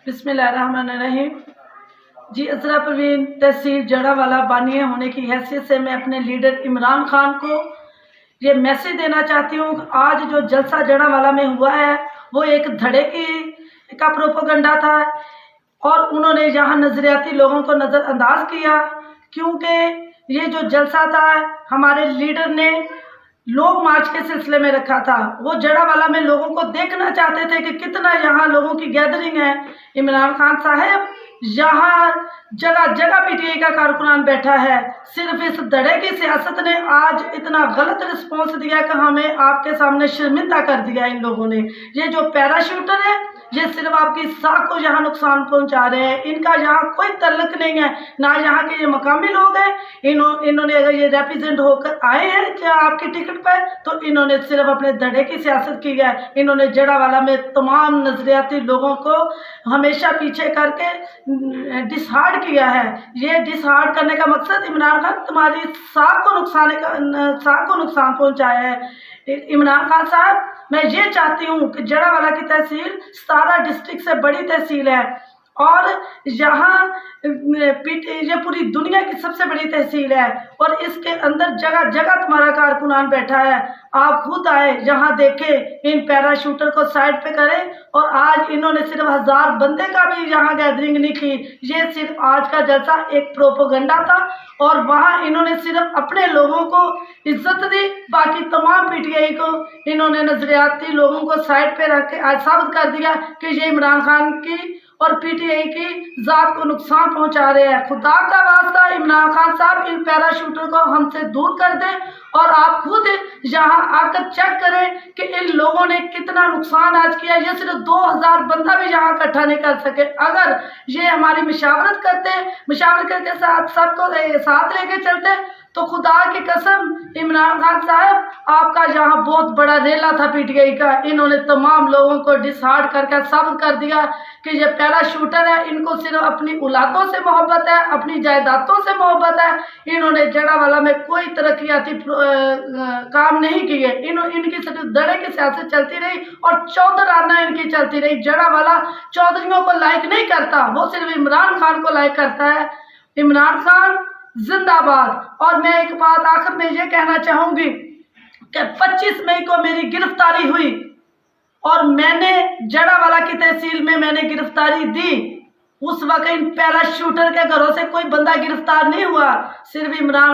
बिस्मिल्लाहिर्रहमानिर्रहीम। जी असरा परवीन तहसील जड़ावाला बानिया होने की हैसियत से मैं अपने लीडर इमरान खान को ये मैसेज देना चाहती हूँ। आज जो जलसा जड़ावाला में हुआ है वो एक धड़े का प्रोपोगंडा था और उन्होंने यहाँ नजरियाती लोगों को नज़रअंदाज किया, क्योंकि ये जो जलसा था हमारे लीडर ने लोग मार्च के सिलसिले में रखा था। वो जड़ावाला में लोगों को देखना चाहते थे कि कितना यहाँ लोगों की गैदरिंग है। इमरान खान साहब यहाँ जगह जगह पीटीआई का कारकुनान बैठा है। सिर्फ इस धड़े की सियासत ने आज इतना गलत रिस्पॉन्स दिया कि हमें आपके सामने शर्मिंदा कर दिया इन लोगों ने। ये जो पैराशूटर है ये सिर्फ आपकी साख को यहाँ नुकसान पहुंचा रहे हैं। इनका यहाँ कोई तल्लक नहीं है, ना यहाँ के ये मकामी लोग हैं। इन्होंने अगर ये रिप्रेजेंट होकर आए हैं क्या आपकी टिकट पर, तो इन्होंने सिर्फ अपने धड़े की सियासत की है। इन्होंने जड़ावाला में तमाम नजरियाती लोगों को हमेशा पीछे करके डिसहार्ड किया है। ये डिसहार्ड करने का मकसद इमरान खान तुम्हारी साख को नुकसान पहुंचाया है। इमरान खान साहब, मैं ये चाहती हूँ कि जड़ावाला की तहसील 17 डिस्ट्रिक्ट से बड़ी तहसील है और यहाँ ये पूरी दुनिया की सबसे बड़ी तहसील है और इसके अंदर जगह जगह तुम्हारा कारकुनान बैठा है। आप खुद आए, यहाँ देखें, इन पैराशूटर को साइड पे करें। और आज इन्होंने सिर्फ 1000 बंदे का भी यहाँ गैदरिंग नहीं की। ये सिर्फ आज का जलसा एक प्रोपोगंडा था और वहाँ इन्होंने सिर्फ अपने लोगों को इज्जत दी, बाकी तमाम पीटीआई को इन्होंने नजरियाती लोगों को साइड पे रख के आज साबित कर दिया कि ये इमरान खान की और पीटीआई की जात को नुकसान पहुंचा रहे हैं। खुदा का वास्ता इमरान खान साहब, इन पैराशूटर को हमसे दूर कर दें और आप खुद यहाँ आकर चेक करें कि इन लोगों ने कितना नुकसान आज किया। ये सिर्फ 2000 बंदा भी यहाँ इकट्ठा नहीं कर सके। अगर ये हमारी मशावरत करते, मशावरत करके साथ सबको साथ लेके चलते, तो खुदा की कसम इमरान खान साहब, आपका यहाँ बहुत बड़ा रेला था पीटीआई का। इन्होंने तमाम लोगों को डिसहार्ड करके साबित कर दिया कि ये पैराशूटर है। इनको सिर्फ अपनी औलादों से मोहब्बत है, अपनी जायदादों से मोहब्बत है। इन्होंने जड़ावाला में कोई तरक्याती काम नहीं किए। इनकी सिर्फ धड़े की सियासत चलती रही और चौधराना इनकी चलती रही। जड़ावाला चौधरियों को लाइक नहीं करता, वो सिर्फ इमरान खान को लाइक करता है। इमरान खान जिंदाबाद। और मैं एक बात आखिर में ये कहना चाहूंगी कि 25 मई को मेरी गिरफ्तारी हुई और मैंने जड़ावाला की तहसील में मैंने गिरफ्तारी दी। उस वक्त इन पैराशूटर के घरों से कोई बंदा गिरफ्तार नहीं हुआ, सिर्फ इमरान